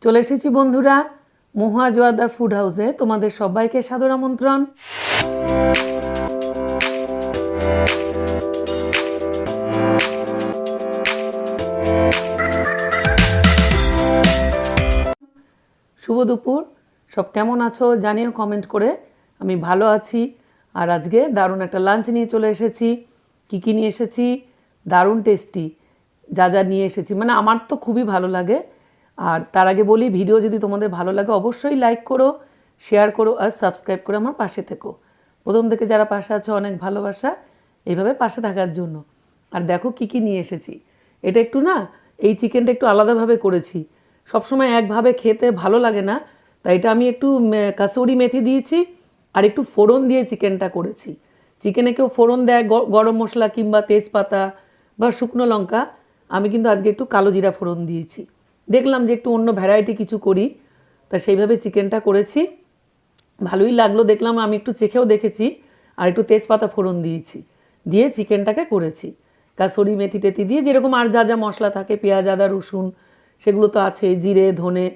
চলে এসেছি বন্ধুরা মহুয়া জোয়ারদার ফুড হাউসে। তোমাদের সবাইকে সাদর আমন্ত্রণ। শুভ দুপুর, সব কেমন আছো জানিও কমেন্ট করে। আমি ভালো আছি। আর আজকে দারুণ একটা লাঞ্চ নিয়ে চলে এসেছি। কী নিয়ে এসেছি, দারুণ টেস্টি যা যা নিয়ে এসেছি, মানে আমার তো খুবই ভালো লাগে। আর তার আগে বলি, ভিডিও যদি তোমাদের ভালো লাগে অবশ্যই লাইক করো, শেয়ার করো আর সাবস্ক্রাইব করে আমার পাশে থেকো। প্রথম থেকে যারা পাশে আছো অনেক ভালোবাসা এইভাবে পাশে থাকার জন্য। আর দেখো কী নিয়ে এসেছি। এটা একটু না, এই চিকেনটা একটু আলাদাভাবে করেছি। সবসময় একভাবে খেতে ভালো লাগে না, তাই এটা আমি একটু কাসুরি মেথি দিয়েছি আর একটু ফোড়ন দিয়ে চিকেনটা করেছি। চিকেনে কেউ ফোড়ন দেয় গরম মশলা কিংবা তেজপাতা বা শুকনো লঙ্কা, আমি কিন্তু আজকে একটু কালো জিরা ফোড়ন দিয়েছি। দেখলাম যে একটু অন্য ভ্যারাইটি কিছু করি, তা সেইভাবে চিকেনটা করেছি। ভালোই লাগলো, দেখলাম, আমি একটু চেখেও দেখেছি। আর একটু তেজপাতা ফোড়ন দিয়েছি, দিয়ে চিকেনটাকে করেছি কাসুরি মেথি টেথি দিয়ে, যেরকম আর যা যা মশলা থাকে, পেঁয়াজ আদা রসুন সেগুলো তো আছে, জিরে ধনে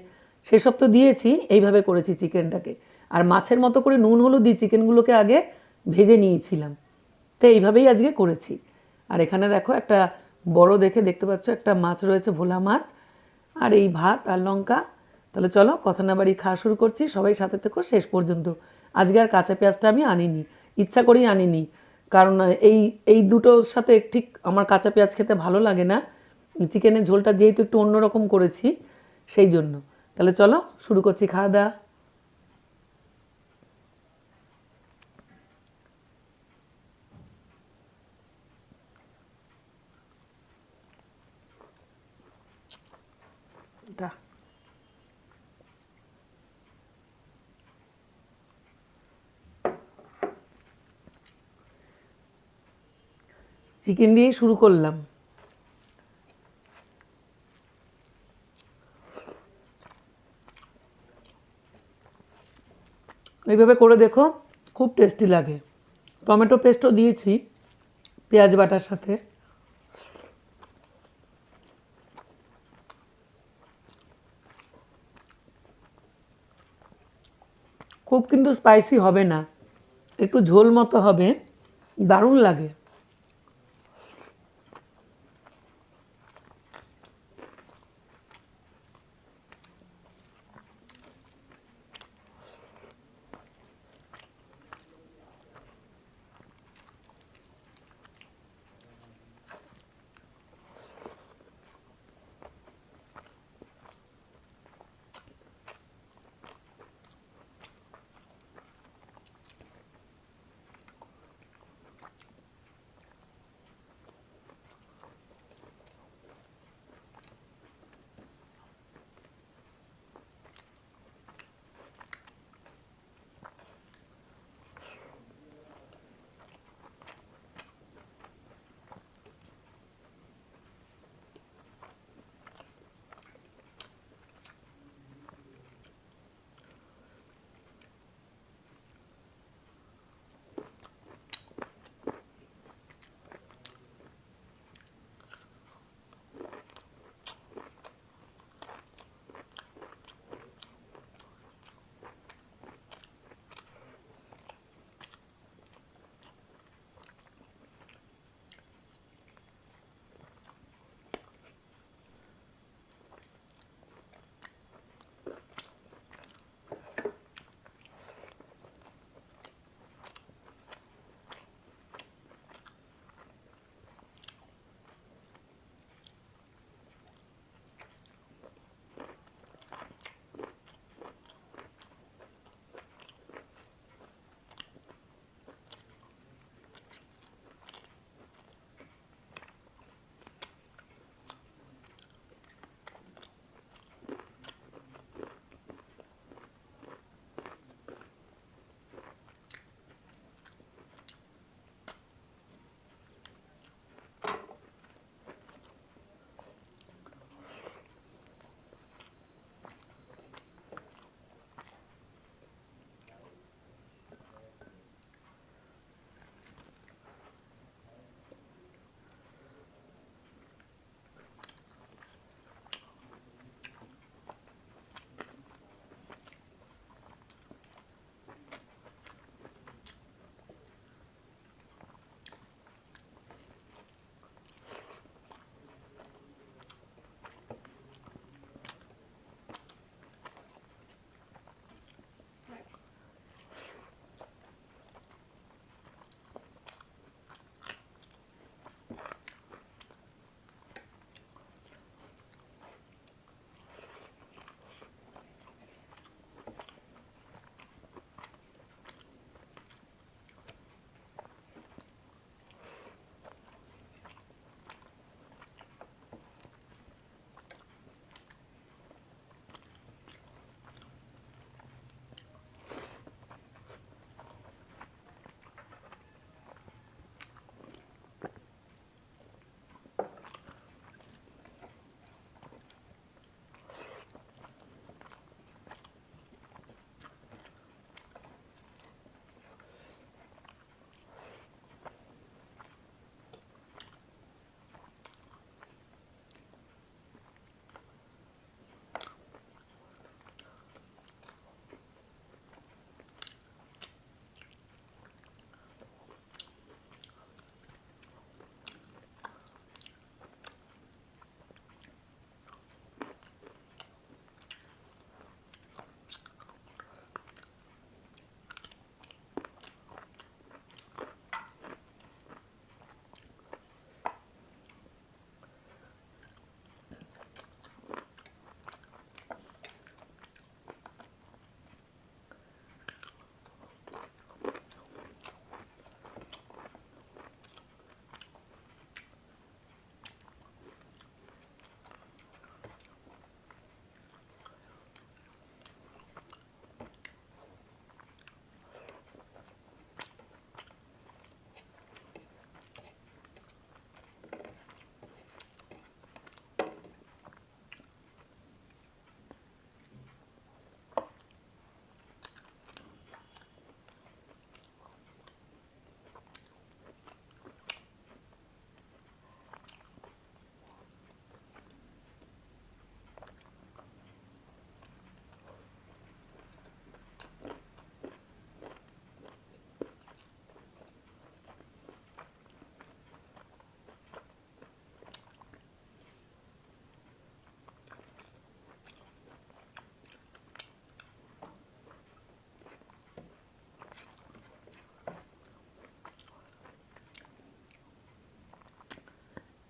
সেসব তো দিয়েছি। এইভাবে করেছি চিকেনটাকে। আর মাছের মতো করে নুন হলুদ দিয়ে চিকেনগুলোকে আগে ভেজে নিয়েছিলাম, তো এইভাবেই আজকে করেছি। আর এখানে দেখো একটা বড় দেখে দেখতে পাচ্ছ একটা মাছ রয়েছে, ভোলা মাছ, আর এই ভাত আর লঙ্কা। তাহলে চলো কথা না বাড়ি খাওয়া শুরু করছি। সবাই সাথে থেকো শেষ পর্যন্ত। আজকে আর কাঁচা পেঁয়াজটা আমি আনিনি, ইচ্ছা করেই আনিনি, কারণ এই এই দুটোর সাথে ঠিক আমার কাঁচা পেঁয়াজ খেতে ভালো লাগে না। চিকেনের ঝোলটা যেহেতু একটু অন্যরকম করেছি সেই জন্য। তাহলে চলো শুরু করছি খাওয়া দাওয়া। চিকেন দিয়ে শুরু করলাম। এইভাবে করে দেখো, খুব টেস্টি লাগে। টমেটো পেস্টও দিয়েছি পেঁয়াজ বাটার সাথে। খুব কিন্তু স্পাইসি হবে না, একটু ঝোল মতো হবে, দারুণ লাগে।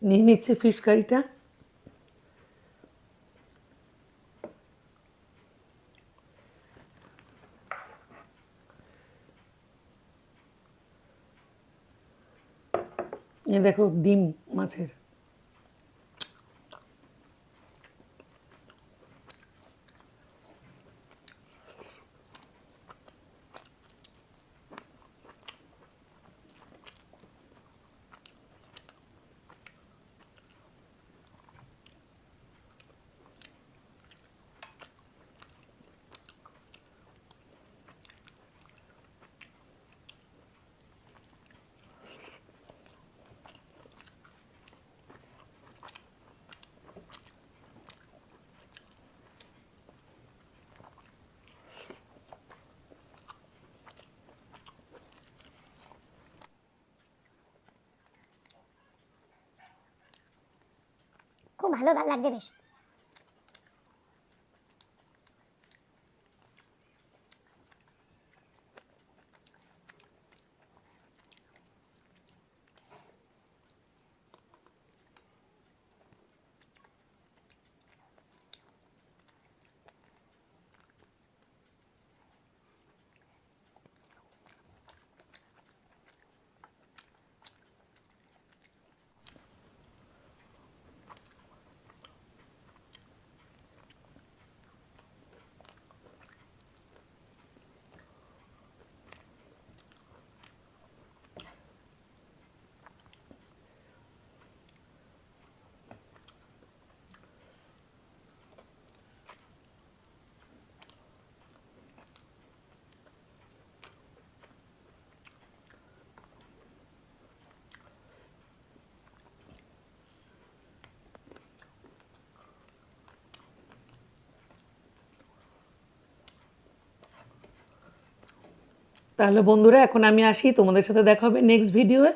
নিয়ে নিচ্ছে ফিশ কারিটা। এ দেখো ডিম মাছের। খুব ভালো লাগছে বেশ। তাহলে বন্ধুরা এখন আমি আসি, তোমাদের সাথে দেখা হবে নেক্সট ভিডিওয়ে।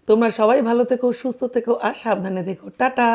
তোমরা সবাই ভালো থেকো, সুস্থ থেকো আর সাবধানে থেকো। টাটা।